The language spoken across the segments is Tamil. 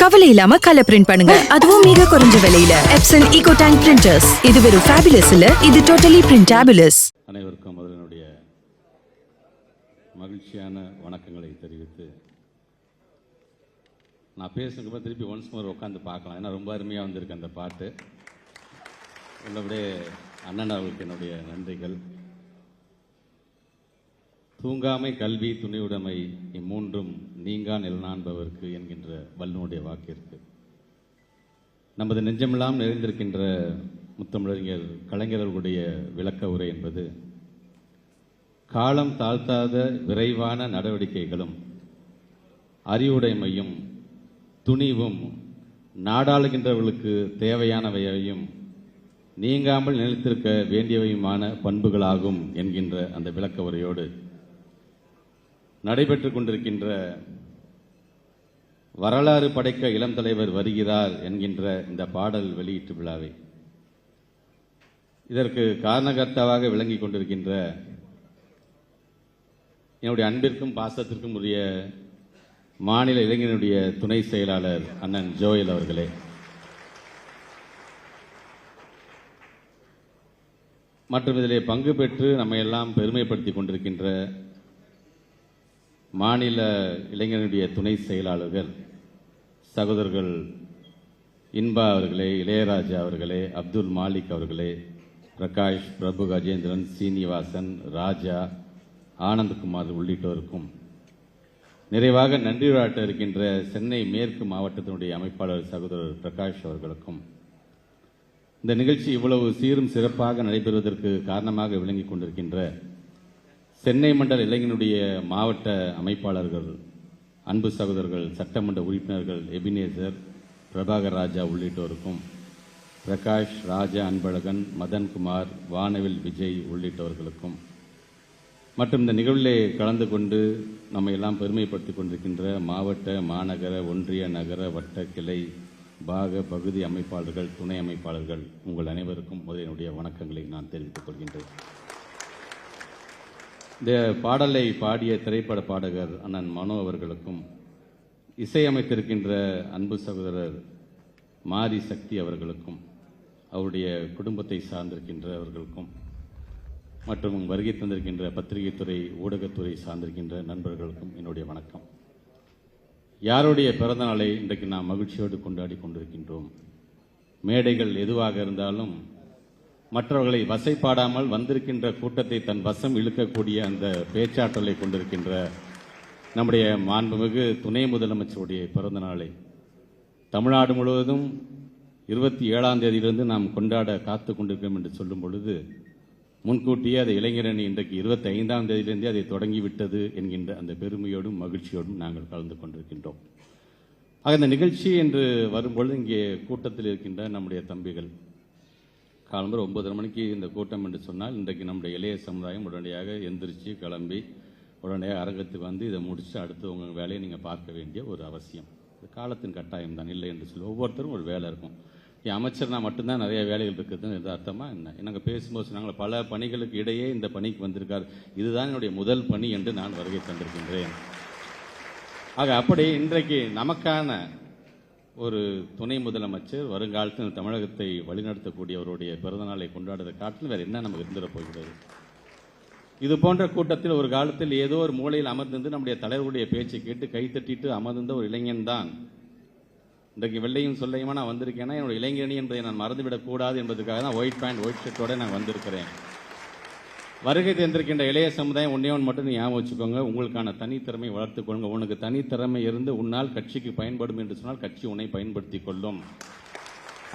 கவலை இல்லாம கலர் பிரிண்ட் பண்ணுங்க, அதுவும் மிக குறைஞ்ச விலையில. Epson eco tank printers. இது வெறும் ஃபேபுலஸ் இல்ல, இது டோட்டலி பிரிண்டபிளஸ். அனைவருக்கும் முதலினுடைய மகிழ்ச்சியான வணக்கங்களை தெரிவித்து, நான் பேசுறதுக்கு திருப்பி ஒன்ஸ் மோர் உட்காந்து பார்க்கலாம். ஏன்னா ரொம்ப அருமையாக வந்திருக்கு அந்த பாட்டு. உள்ளபடியே அண்ணன் அவர்களுக்கு என்னுடைய நன்றிகள். தூங்காமை, கல்வி, துணிவுடைமை இம்மூன்றும் நீங்கா நிலநான்பவர்க்கு என்கின்ற வல்லுனுடைய வாக்கிற்கு நமது நெஞ்சமெல்லாம் நிறைந்திருக்கின்ற முத்தமிழறிஞர் கலைஞர்களுடைய விளக்க உரை என்பது, காலம் தாழ்த்தாத விரைவான நடவடிக்கைகளும் அறிவுடைமையும் துணிவும் நாடாளுகின்றவர்களுக்கு தேவையானவையையும் நீங்காமல் நிலைத்திருக்க வேண்டியவையுமான பண்புகளாகும் என்கின்ற அந்த விளக்க உரையோடு நடைபெற்றுக் கொண்டிருக்கின்ற வரலாறு படைக்க இளம் தலைவர் வருகிறார் என்கின்ற இந்த பாடல் வெளியீட்டு விழாவை இதற்கு காரணகர்த்தாவாக விளங்கிக் கொண்டிருக்கின்ற என்னுடைய அன்பிற்கும் பாசத்திற்கும் உரிய மாநில இளைஞனுடைய துணை செயலாளர் அண்ணன் ஜோயல் அவர்களே, மற்றும் இதிலே பங்கு பெற்று நம்மை எல்லாம் பெருமைப்படுத்திக் கொண்டிருக்கின்ற மாநில இளைஞனுடைய துணை செயலாளர்கள் சகோதரர்கள் இன்பா அவர்களே, இளையராஜா அவர்களே, அப்துல் மாலிக் அவர்களே, பிரகாஷ், பிரபு, கஜேந்திரன், சீனிவாசன், ராஜா, ஆனந்த்குமார் உள்ளிட்டோருக்கும் நிறைவாக நன்றியுரையாற்ற இருக்கின்ற சென்னை மேற்கு மாவட்டத்தினுடைய அமைப்பாளர் சகோதரர் பிரகாஷ் அவர்களுக்கும் இந்த நிகழ்ச்சி இவ்வளவு சீரும் சிறப்பாக நடைபெறுவதற்கு காரணமாக விளங்கிக் கொண்டிருக்கின்ற சென்னை மண்டல இளைஞனுடைய மாவட்ட அமைப்பாளர்கள், அன்பு சகோதரர்கள், சட்டமன்ற உறுப்பினர்கள் எபினேசர், பிரபாகர் ராஜா உள்ளிட்டோருக்கும், பிரகாஷ், ராஜா, அன்பழகன், மதன்குமார், வானவில் விஜய் உள்ளிட்டவர்களுக்கும், மற்றும் இந்த நிகழ்விலே கலந்து கொண்டு நம்மை எல்லாம் பெருமைப்படுத்திக் கொண்டிருக்கின்ற மாவட்ட, மாநகர, ஒன்றிய, நகர, வட்ட, கிளை, பாக, பகுதி அமைப்பாளர்கள், துணை அமைப்பாளர்கள் உங்கள் அனைவருக்கும் முதலினுடைய வணக்கங்களை நான் தெரிவித்துக் கொள்கின்றேன். இந்த பாடலை பாடிய திரைப்பட பாடகர் அண்ணன் மனோ அவர்களுக்கும், இசையமைத்திருக்கின்ற அன்பு சகோதரர் மாரி சக்தி அவர்களுக்கும், அவருடைய குடும்பத்தை சார்ந்திருக்கின்றவர்களுக்கும், மற்றும் வருகை தந்திருக்கின்ற பத்திரிகைத்துறை, ஊடகத்துறை சார்ந்திருக்கின்ற நண்பர்களுக்கும் என்னுடைய வணக்கம். யாருடைய பிறந்த நாளை இன்றைக்கு நாம் மகிழ்ச்சியோடு கொண்டாடி கொண்டிருக்கின்றோம். மேடைகள் எதுவாக இருந்தாலும் மற்றவர்களை வசைப்பாடாமல் வந்திருக்கின்ற கூட்டத்தை தன் வசம் இழுக்கக்கூடிய அந்த பேச்சாற்றலை கொண்டிருக்கின்ற நம்முடைய மாண்புமிகு துணை முதலமைச்சருடைய பிறந்த நாளை தமிழ்நாடு முழுவதும் 27ஆம் தேதியிலிருந்து நாம் கொண்டாட காத்து கொண்டிருக்கிறோம் என்று சொல்லும் பொழுது, முன்கூட்டியே அதை இளைஞரணி இன்றைக்கு 25ஆம் தேதியிலிருந்தே அதை தொடங்கிவிட்டது என்கின்ற அந்த பெருமையோடும் மகிழ்ச்சியோடும் நாங்கள் கலந்து கொண்டிருக்கின்றோம். ஆக இந்த நிகழ்ச்சி என்று வரும்பொழுது இங்கே கூட்டத்தில் இருக்கின்ற நம்முடைய தம்பிகள், காலம்பர 9:30 மணிக்கு இந்த கூட்டம் என்று சொன்னால், இன்றைக்கு நம்முடைய இளைய சமுதாயம் உடனடியாக எந்திரிச்சு கிளம்பி உடனடியாக அரங்கத்துக்கு வந்து இதை முடிச்சு அடுத்து உங்கள் வேலையை நீங்கள் பார்க்க வேண்டிய ஒரு அவசியம். இது காலத்தின் கட்டாயம் தான், இல்லை என்று சொல்லி ஒவ்வொருத்தரும் ஒரு வேலை இருக்கும். அமைச்சர்னா மட்டும்தான் நிறைய வேலைகள் இருக்குதுன்னு இது அர்த்தமா என்ன? நாங்கள் பேசும்போது சொன்னாங்களே, பல பணிகளுக்கு இடையே இந்த பணிக்கு வந்திருக்கார், இதுதான் என்னுடைய முதல் பணி என்று நான் வருகை தந்திருக்கின்றேன். ஆக அப்படி இன்றைக்கு நமக்கான ஒரு துணை முதலமைச்சர், வருங்காலத்தில் தமிழகத்தை வழிநடத்தக்கூடியவருடைய பிறந்தநாளை கொண்டாடுவதை காட்டில் வேறு என்ன நமக்கு இருந்துட போகிறது? இது போன்ற கூட்டத்தில் ஒரு காலத்தில் ஏதோ ஒரு மூலையில் அமர்ந்திருந்து நம்முடைய தலைவருடைய பேச்சை கேட்டு கைத்தட்டிட்டு அமர்ந்த ஒரு இளைஞன் தான் இன்றைக்கு வெள்ளையும் சொல்லையுமா நான் வந்திருக்கேன்னா, என்னோட இளைஞனி என்பதை நான் மறந்துவிடக் கூடாது என்பதற்காக தான் ஒயிட் பேண்ட் ஒயிட் ஷர்ட்டோட நான் வந்திருக்கிறேன். வருகை தந்திருக்கின்ற இளைய சமுதாயம் ஒன்றே ஒன்று மட்டும் ஞாபகம் வச்சுக்கோங்க, உங்களுக்கான தனித்திறமை வளர்த்துக்கொள்ளுங்க. உனக்கு தனித்திறமை இருந்து உன்னால் கட்சிக்கு பயன்படும் என்று சொன்னால் கட்சி உன்னை பயன்படுத்தி கொள்ளும்.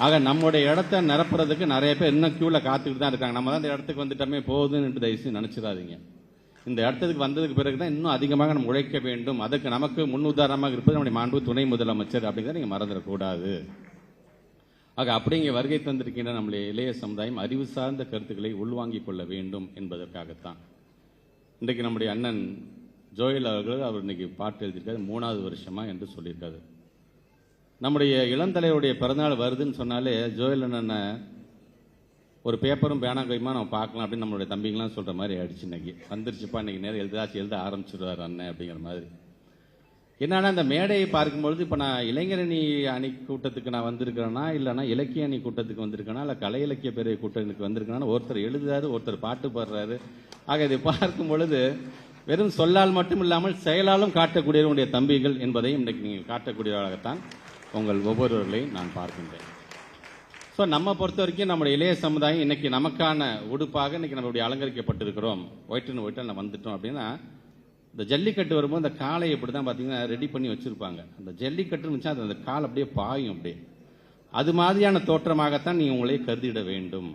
ஆக நம்முடைய இடத்தை நிரப்புறதுக்கு நிறைய பேர் இன்னும் கியூவில் காத்துக்கிட்டு தான் இருக்காங்க. நம்ம தான் இந்த இடத்துக்கு வந்துட்டோமே போகுதுன்னு என்று தயவுசெய்து நினைச்சிடாதீங்க. இந்த இடத்துக்கு வந்ததுக்கு பிறகு தான் இன்னும் அதிகமாக நம்ம உழைக்க வேண்டும். அதுக்கு நமக்கு முன் உதாரணமாக இருப்பது நம்முடைய மாண்பு துணை முதலமைச்சர் அப்படிங்கிறத நீங்கள் மறந்துடக்கூடாது. ஆக அப்படிங்க வருகை தந்திருக்கின்ற நம்முடைய இளைய சமுதாயம் அறிவு சார்ந்த கருத்துக்களை உள்வாங்கிக் கொள்ள வேண்டும் என்பதற்காகத்தான் இன்றைக்கு நம்முடைய அண்ணன் ஜோயல் அவர்கள் அவர் இன்னைக்கு பாட்டு எழுதியிருக்காரு, 3வது வருஷமா என்று சொல்லியிருக்காரு. நம்முடைய இளந்தலைவருடைய பிறந்தநாள் வருதுன்னு சொன்னாலே ஜோயல் அண்ணனை ஒரு பேப்பரும் பேனா கைமா நம்ம பார்க்கலாம் அப்படின்னு நம்மளுடைய தம்பிங்களாம் சொல்கிற மாதிரி ஆயிடுச்சு. இன்னைக்கு வந்துருச்சுப்பா, இன்னைக்கு நேரம் எழுத ஆரம்பிச்சிடுவார் அண்ணன் அப்படிங்கிற மாதிரி. என்னன்னா இந்த மேடையை பார்க்கும்பொழுது இப்போ நான் இளைஞரணி அணி கூட்டத்துக்கு நான் வந்திருக்கிறேன்னா, இல்லைனா இலக்கிய அணி கூட்டத்துக்கு வந்திருக்கேனா, இல்லை கலை இலக்கிய பேரவை கூட்டத்துக்கு வந்திருக்கேன்னா, ஒருத்தர் எழுதுறாரு, ஒருத்தர் பாட்டு பாடுறாரு. ஆக இதை பார்க்கும் பொழுது வெறும் சொல்லால் மட்டும் இல்லாமல் செயலாலும் காட்டக்கூடியவருடைய தம்பிகள் என்பதையும் இன்றைக்கு நீங்கள் காட்டக்கூடியவர்களாகத்தான் உங்கள் ஒவ்வொருவர்களையும் நான் பார்க்கின்றேன். ஸோ நம்ம பொறுத்த வரைக்கும் நம்முடைய இளைய சமுதாயம் இன்னைக்கு நமக்கான உடுப்பாக இன்னைக்கு நம்மளுடைய அலங்கரிக்கப்பட்டிருக்கிறோம். ஒயிட்டு நம்ம வந்துட்டோம் அப்படின்னா, இந்த ஜல்லிக்கட்டு வரும்போது அந்த காலை இப்படி தான் பார்த்தீங்கன்னா ரெடி பண்ணி வச்சிருப்பாங்க. அந்த ஜல்லிக்கட்டு இருந்துச்சா அது அந்த கால் அப்படியே பாயும். அப்படியே அது மாதிரியான தோற்றமாகத்தான் நீங்கள் உங்களை கருதிட வேண்டும்.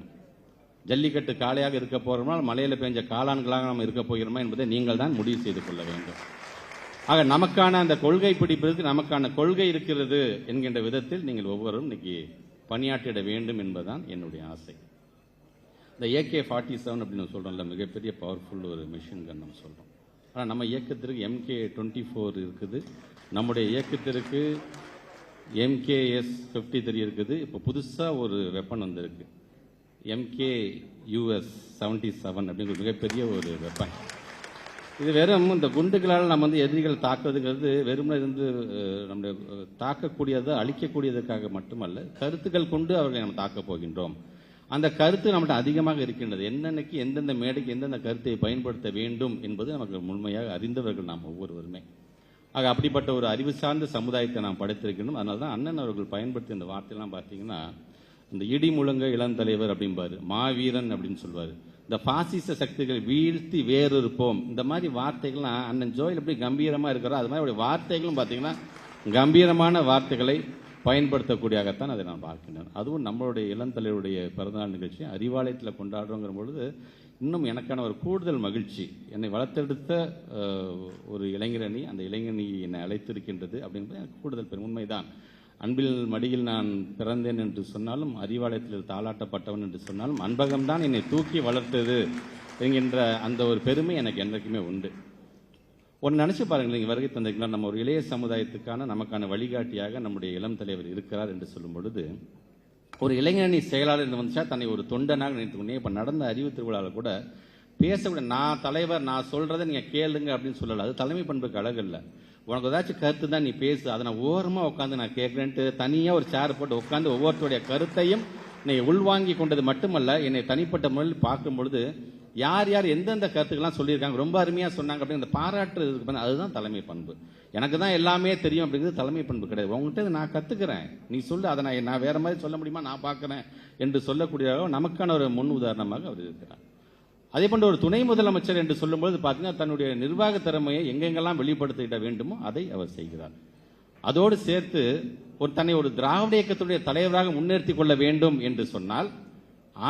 ஜல்லிக்கட்டு காளையாக இருக்க போகிறோமா, மலையில் பெஞ்ச காளான்களாக நம்ம இருக்க போகிறோமா என்பதை நீங்கள் தான் முடிவு செய்து கொள்ள வேண்டும். ஆக நமக்கான அந்த கொள்கை பிடிப்பதற்கு நமக்கான கொள்கை இருக்கிறது என்கின்ற விதத்தில் நீங்கள் ஒவ்வொருவரும் இன்னைக்கு பணியாற்றிட வேண்டும் என்பதுதான் என்னுடைய ஆசை. இந்த AK-47 அப்படின்னு சொல்கிறோம்ல, மிகப்பெரிய பவர்ஃபுல் ஒரு மிஷின் கன் நம்ம சொல்கிறோம். ஆனால் நம்ம இயக்கத்திற்கு MK-24 இருக்குது, நம்முடைய இயக்கத்திற்கு MKS-53 இருக்குது. இப்போ புதுசாக ஒரு வெப்பன் வந்திருக்கு, MKUS-77 அப்படிங்கிற மிகப்பெரிய ஒரு வெப்பன். இது வெறும் இந்த குண்டுகளால் நம்ம எதிரிகள் தாக்குவதுங்கிறது வெறுமனே இருந்து நம்முடைய தாக்கக்கூடியது அழிக்கக்கூடியதற்காக மட்டுமல்ல, கருத்துக்கள் கொண்டு அவர்களை நம்ம தாக்கப் போகின்றோம். அந்த கருத்து நம்மகிட்ட அதிகமாக இருக்கின்றது. என்னென்னைக்கு எந்தெந்த மேடைக்கு எந்தெந்த கருத்தை பயன்படுத்த வேண்டும் என்பது நமக்கு முழுமையாக அறிந்தவர்கள் நாம் ஒவ்வொருவருமே. ஆக அப்படிப்பட்ட ஒரு அறிவு சார்ந்த சமுதாயத்தை நாம் படைத்திருக்கணும். அதனால தான் அண்ணன் அவர்கள் பயன்படுத்திய இந்த வார்த்தையெல்லாம் பார்த்தீங்கன்னா, இந்த இடி முழங்க இளந்தலைவர் அப்படிம்பாரு, மாவீரன் அப்படின்னு சொல்வாரு, இந்த பாசிச சக்திகளை வீழ்த்தி வேறொருப்போம், இந்த மாதிரி வார்த்தைகள்லாம் அண்ணன் ஜோயில் எப்படி கம்பீரமா இருக்கிறோம் அது மாதிரி வார்த்தைகளும் பார்த்தீங்கன்னா கம்பீரமான வார்த்தைகளை பயன்படுத்தக்கூடியதான் அதை நான் பார்க்கின்றேன். அதுவும் நம்மளுடைய இளந்தலைவருடைய பிறந்தநாள் நிகழ்ச்சி அறிவாலயத்தில் கொண்டாடுறோங்கிற பொழுது இன்னும் எனக்கான ஒரு கூடுதல் மகிழ்ச்சி. என்னை வளர்த்தெடுத்த ஒரு இளைஞரணி, அந்த இளைஞரணி என்னை அழைத்திருக்கின்றது அப்படின்றது எனக்கு கூடுதல் பெரும் உண்மைதான். அன்பில் மடியில் நான் பிறந்தேன் என்று சொன்னாலும், அறிவாலயத்தில் தாளாட்டப்பட்டவன் என்று சொன்னாலும், அன்பகம்தான் என்னை தூக்கி வளர்த்தது என்கின்ற அந்த ஒரு பெருமை எனக்கு என்றைக்குமே உண்டு. ஒன்று நினைச்சு பாருங்கள், நீங்கள் வருகை தந்திருக்கீங்களா, நம்ம ஒரு இளைய சமுதாயத்துக்கான நமக்கான வழிகாட்டியாக நம்முடைய இளம் தலைவர் இருக்கிறார் என்று சொல்லும் பொழுது, ஒரு இளைஞரணி செயலாளர் வந்துச்சா தன்னை ஒரு தொண்டனாக நினைத்துக்கொண்டே. இப்போ நடந்த அறிவு திருவிழாவில் கூட பேசக்கூடிய நான் தலைவர், நான் சொல்றதை நீங்க கேளுங்க அப்படின்னு சொல்லல. அது தலைமை பண்புக்கு அழகு இல்லை. உனக்கு ஏதாச்சும் கருத்து தான் நீ பேசு, அதை நான் ஓரமாக உட்காந்து நான் கேட்குறேன்ட்டு தனியாக ஒரு சேர் போட்டு உட்காந்து ஒவ்வொருத்தருடைய கருத்தையும் நீ உள்வாங்கி கொண்டது மட்டுமல்ல, என்னை தனிப்பட்ட முறையில் பார்க்கும் பொழுது யார் யார் எந்தெந்த கருத்துக்கெல்லாம் சொல்லியிருக்காங்க, ரொம்ப அருமையாக சொன்னாங்க அப்படின்னு அந்த பாராட்டு இருக்கு, அதுதான் தலைமை பண்பு. எனக்கு தான் எல்லாமே தெரியும் அப்படிங்கிறது தலைமை பண்பு கிடையாது. உங்கள்கிட்ட நான் கற்றுக்கிறேன், நீ சொல்லு, அதை நான் வேற மாதிரி சொல்ல முடியுமா, நான் பார்க்குறேன் என்று சொல்லக்கூடிய நமக்கான ஒரு முன் உதாரணமாக அவர் இருக்கிறார். அதே போன்ற ஒரு துணை முதலமைச்சர் என்று சொல்லும்போது பார்த்தீங்கன்னா தன்னுடைய நிர்வாக திறமையை எங்கெங்கெல்லாம் வெளிப்படுத்திட வேண்டுமோ அதை அவர் செய்கிறார். அதோடு சேர்த்து தன்னை ஒரு திராவிட இயக்கத்துடைய தலைவராக முன்னிறுத்தி கொள்ள வேண்டும் என்று சொன்னால்,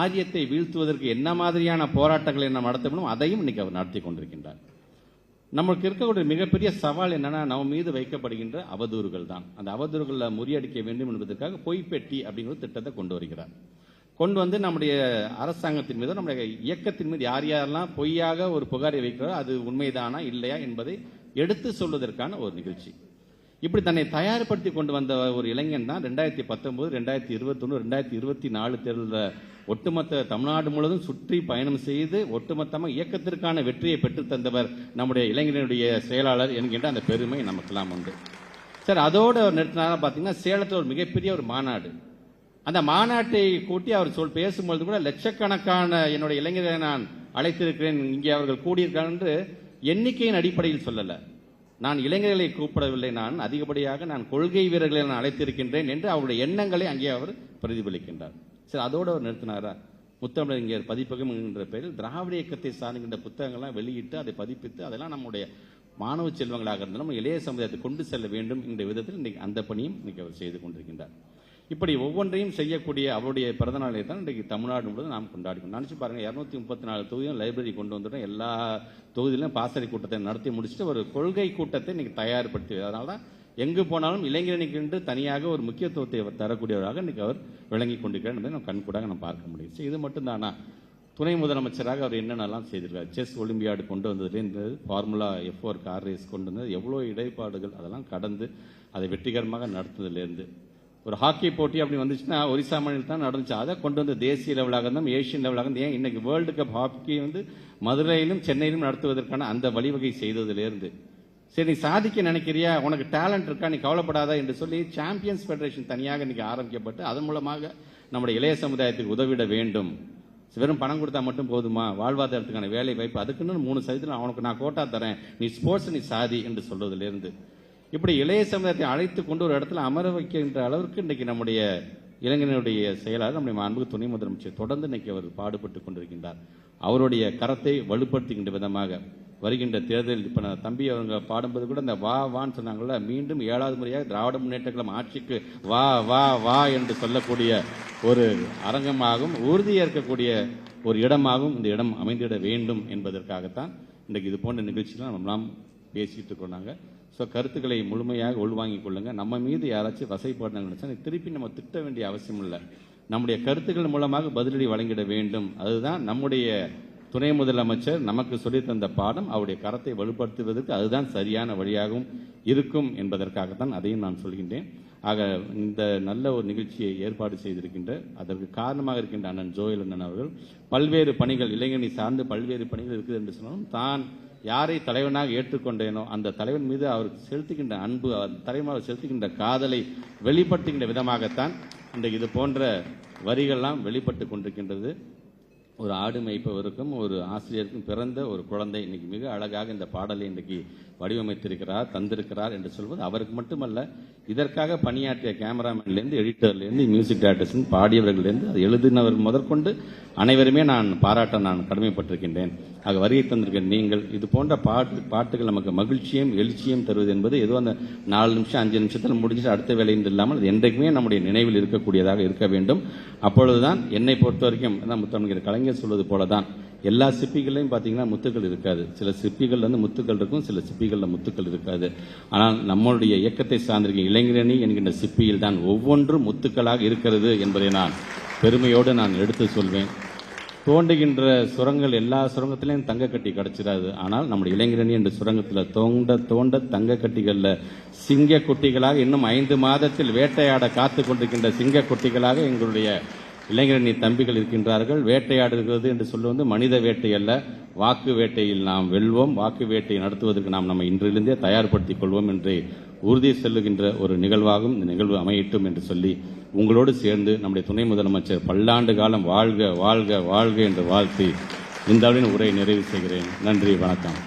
ஆரியத்தை வீழ்த்துவதற்கு என்ன மாதிரியான போராட்டங்களை நாம் நடத்த முடியும் அதையும் இன்னைக்கு அவர் நடத்தி கொண்டிருக்கின்றார். நமக்கு இருக்கக்கூடிய மிகப்பெரிய சவால் என்னன்னா, நம்ம மீது வைக்கப்படுகின்ற அவதூறுகள் தான். அந்த அவதூறுகளை முறியடிக்க வேண்டும் என்பதற்காக பொய்ப்பெட்டி அப்படிங்கிற திட்டத்தை கொண்டு வருகிறார். கொண்டு வந்து நம்முடைய அரசாங்கத்தின் மீது, நம்முடைய இயக்கத்தின் மீது யார் யாரெல்லாம் பொய்யாக ஒரு புகாரை வைக்கிறாரோ அது உண்மைதானா இல்லையா என்பதை எடுத்து சொல்வதற்கான ஒரு நிகழ்ச்சி. இப்படி தன்னை தயார்படுத்தி கொண்டு வந்த ஒரு இளைஞன் தான் 2019, 2021, 2024 தேர்தலில் ஒட்டுமொத்த தமிழ்நாடு முழுவதும் சுற்றி பயணம் செய்து ஒட்டுமொத்தமாக இயக்கத்திற்கான வெற்றியை பெற்றுத் தந்தவர் நம்முடைய இளைஞனுடைய செயலாளர் என்கின்ற அந்த பெருமை நமக்கெல்லாம் உண்டு. சார், அதோடு நிறுத்தினாலும் பார்த்தீங்கன்னா சேலத்தில் ஒரு மிகப்பெரிய ஒரு மாநாடு. அந்த மாநாட்டை கூட்டி அவர் பேசும்பொழுது கூட லட்சக்கணக்கான என்னுடைய இளைஞர்களை நான் அழைத்திருக்கிறேன், இங்கே அவர்கள் கூடியிருக்கிறார் என்று எண்ணிக்கையின் அடிப்படையில் சொல்லல. நான் இளைஞர்களை கூப்பிடவில்லை, நான் அதிகப்படியாக நான் கொள்கை வீரர்களை நான் அழைத்திருக்கின்றேன் என்று அவருடைய எண்ணங்களை அங்கே அவர் பிரதிபலிக்கின்றார். சரி, அதோடு அவர் நிறுத்தினாரா? முத்தமிழறிஞர் பதிப்பகம் என்கின்ற பெயரில் திராவிட இயக்கத்தை சார்கின்ற புத்தகங்கள்லாம் வெளியிட்டு அதை பதிப்பித்து அதெல்லாம் நம்முடைய மாணவ செல்வங்களாக இருந்தாலும் இளைய சமுதாயத்தை கொண்டு செல்ல வேண்டும் என்ற விதத்தில் இன்னைக்கு அந்த பணியும் இன்னைக்கு அவர் செய்து கொண்டிருக்கின்றார். இப்படி ஒவ்வொன்றையும் செய்யக்கூடிய அவருடைய பிறந்தநாளை தான் இன்றைக்கு தமிழ்நாடு முழுவதும் நாம் கொண்டாடிக்கணும். நினச்சி பாருங்க, 234 தொகுதியும் லைப்ரரி கொண்டு வந்துட்டோம். எல்லா தொகுதியிலும் பாசறை கூட்டத்தை நடத்தி முடிச்சுட்டு ஒரு கொள்கை கூட்டத்தை இன்னைக்கு தயார்படுத்தி, அதனால தான் எங்கு போனாலும் இளைஞர்களுக்கு என்று தனியாக ஒரு முக்கியத்துவத்தை தரக்கூடியவராக இன்னைக்கு அவர் விளங்கி கொண்டிருக்கிறார் என்பதை நம்ம கண்கூடாக நம்ம பார்க்க முடியும். இது மட்டும்தானா? துணை முதலமைச்சராக அவர் என்னென்னலாம் செய்திருக்கார். செஸ் ஒலிம்பியாடு கொண்டு வந்ததுலேருந்து ஃபார்முலா F4 கார் ரேஸ் கொண்டு வந்தது, எவ்வளோ இடைப்பாடுகள் அதெல்லாம் கடந்து அதை வெற்றிகரமாக நடத்துவதிலேருந்து ஒரு ஹாக்கி போட்டி அப்படி வந்துச்சுன்னா ஒரிசா மாநிலம் தான் நடந்துச்சு. அதை கொண்டு வந்து தேசிய லெவலாக இருந்தால் ஏஷியன் லெவலாக இருந்தால் ஏன் இன்னைக்கு வேர்ல்டு கப் ஹாக்கி வந்து மதுரையிலும் சென்னையிலும் நடத்துவதற்கான அந்த வழிவகை செய்ததிலிருந்து சரி நீ சாதிக்க நினைக்கிறியா, உனக்கு டேலண்ட் இருக்கா, நீ கவலைப்படாதா என்று சொல்லி சாம்பியன்ஸ் ஃபெடரேஷன் தனியாக இன்னைக்கு ஆரம்பிக்கப்பட்டு அதன் மூலமாக நம்முடைய இளைய சமுதாயத்துக்கு உதவிட வேண்டும். வெறும் பணம் கொடுத்தா மட்டும் போதுமா, வாழ்வாதாரத்துக்கான வேலை வாய்ப்பு அதுக்குன்னு 3% அவனுக்கு நான் கோட்டா தரேன், நீ ஸ்போர்ட்ஸ் நீ சாதி என்று சொல்வதிலிருந்து இப்படி இளைய சமுதாயத்தை அழைத்து கொண்டு ஒரு இடத்துல அமர வைக்கின்ற அளவிற்கு இன்றைக்கு நம்முடைய இளைஞனுடைய செயலாளர் நம்முடைய மாண்புமிகு துணை முதலமைச்சர் தொடர்ந்து இன்னைக்கு அவர் பாடுபட்டு கொண்டிருக்கின்றார். அவருடைய கரத்தை வலுப்படுத்துகின்ற விதமாக வருகின்ற தேர்தல் இப்ப தம்பி அவங்க பாடும்போது கூட இந்த வா வான்னு சொன்னாங்கல்ல, மீண்டும் 7வது முறையாக திராவிட முன்னேற்ற கழகம் ஆட்சிக்கு வா வா வா என்று சொல்லக்கூடிய ஒரு அரங்கமாகவும் உறுதியேற்கக்கூடிய ஒரு இடமாகவும் இந்த இடம் அமைந்திட வேண்டும் என்பதற்காகத்தான் இன்றைக்கு இது போன்ற நிகழ்ச்சிகள் நம்மளாம் பேசிட்டு இருக்கோம். நாங்கள் கருத்துக்களை முழுமையாக உள்வாங்கிக் கொள்ளுங்க. நம்ம மீது யாராச்சும் வசைப்பாடுனாங்க நினைச்சா திருப்பி நம்ம திட்ட வேண்டிய அவசியம் இல்லை. நம்முடைய கருத்துக்கள் மூலமாக பதிலடி வழங்கிட வேண்டும். அதுதான் நம்முடைய துணை முதலமைச்சர் நமக்கு சொல்லி தந்த பாடம். அவருடைய கரத்தை வலுப்படுத்துவதற்கு அதுதான் சரியான வழியாகவும் இருக்கும் என்பதற்காகத்தான் அதையும் நான் சொல்கின்றேன். ஆக இந்த நல்ல ஒரு நிகழ்ச்சியை ஏற்பாடு செய்திருக்கின்ற அதற்கு காரணமாக இருக்கின்ற அண்ணன் ஜோயல் அண்ணன் அவர்கள் பல்வேறு பணிகள் இளைஞனை சார்ந்து பல்வேறு பணிகள் இருக்குது என்று சொன்னாலும் தான் யாரை தலைவனாக ஏற்றுக்கொண்டேனோ அந்த தலைவன் மீது அவருக்கு செலுத்துகின்ற அன்பு, தலைவனாக செலுத்துகின்ற காதலை வெளிப்படுத்துகின்ற விதமாகத்தான் இன்றைக்கு இது போன்ற வரிகள்லாம் வெளிப்பட்டு கொண்டிருக்கின்றது. ஒரு ஆடு மேய்ப்பவருக்கும் ஒரு ஆசிரியருக்கும் பிறந்த ஒரு குழந்தை இன்னைக்கு மிக அழகாக இந்த பாடலை இன்றைக்கு வடிவமைத்திருக்கிறார், தந்திருக்கிறார் என்று சொல்வது அவருக்கு மட்டுமல்ல, இதற்காக பணியாற்றிய கேமராமேன்லேருந்து எடிட்டர்லேருந்து மியூசிக் டைரக்டர்ஸ் பாடியவர்கள்லேருந்து அது எழுதினவர் முதற்கொண்டு அனைவருமே நான் பாராட்ட நான் கடமைப்பட்டிருக்கின்றேன். ஆக வருகை தந்திருக்க நீங்கள் இது போன்ற பாட்டுகள் நமக்கு மகிழ்ச்சியும் எழுச்சியும் தருவது என்பது ஏதோ அந்த 4 நிமிஷம் 5 நிமிஷத்தில் முடிஞ்சு அடுத்த வேலையில் இல்லாமல் அது என்றைக்குமே நம்முடைய நினைவில் இருக்கக்கூடியதாக இருக்க வேண்டும். அப்பொழுதுதான் என்னை பொறுத்த வரைக்கும் முத்தமிழர் கலைஞர் சொல்வது போலதான் எல்லா சிப்பிகளையும் பார்த்தீங்கன்னா முத்துக்கள் இருக்காது. சில சிப்பிகள் வந்து முத்துக்கள் இருக்கும், சில சிப்பிகளில் முத்துக்கள் இருக்காது. ஆனால் நம்மளுடைய இயக்கத்தை சார்ந்திருக்க இளைஞரணி என்கின்ற சிப்பியில் தான் ஒவ்வொன்றும் முத்துக்களாக இருக்கிறது என்பதை நான் பெருமையோடு நான் எடுத்து சொல்வேன். தோண்டுகின்ற சுரங்கள் எல்லா சுரங்கத்திலையும் தங்க கட்டி கிடைச்சிடாது. ஆனால் நம்முடைய இளைஞரணி என்ற சுரங்கத்தில் தோண்ட தோண்ட தங்க கட்டிகளில் சிங்க குட்டிகளாக இன்னும் 5 மாதத்தில் வேட்டையாட காத்து கொண்டிருக்கின்ற சிங்க குட்டிகளாக எங்களுடைய இளைஞரணி தம்பிகள் இருக்கின்றார்கள். வேட்டையாடுகிறது என்று சொல்லுவது மனித வேட்டை அல்ல, வாக்கு வேட்டையில் நாம் வெல்வோம். வாக்கு வேட்டை நடத்துவதற்கு நாம் நம்ம இன்றிலிருந்தே தயார்படுத்திக் கொள்வோம் என்று உறுதி செல்லுகின்ற ஒரு நிகழ்வாகவும் இந்த நிகழ்வு அமையட்டும் என்று சொல்லி உங்களோடு சேர்ந்து நம்முடைய துணை முதலமைச்சர் பல்லாண்டு காலம் வாழ்க வாழ்க வாழ்க என்று வாழ்த்தி இந்த உரையை நிறைவு செய்கிறேன். நன்றி, வணக்கம்.